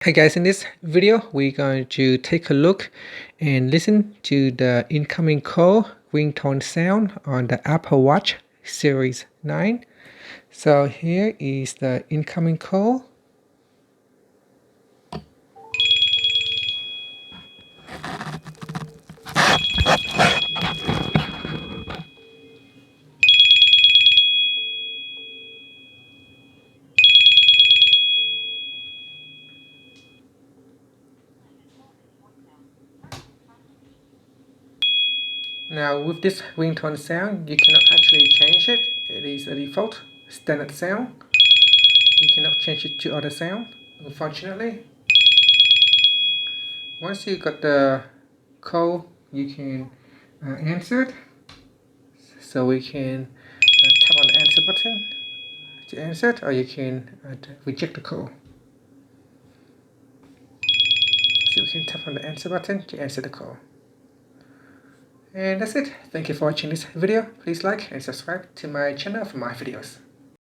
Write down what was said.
Hey guys, in this video we're going to take a look and listen to the incoming call ringtone sound on the Apple Watch Series 9. So here is the incoming call. Now with this ringtone sound, you cannot actually change it. It is a default standard sound. You cannot change it to other sound, unfortunately. Once you got the call, you can answer it. So we can tap on the answer button to answer it, or you can reject the call. So we can tap on the answer button to answer the call. And that's it. Thank you for watching this video. Please like and subscribe to my channel for more videos.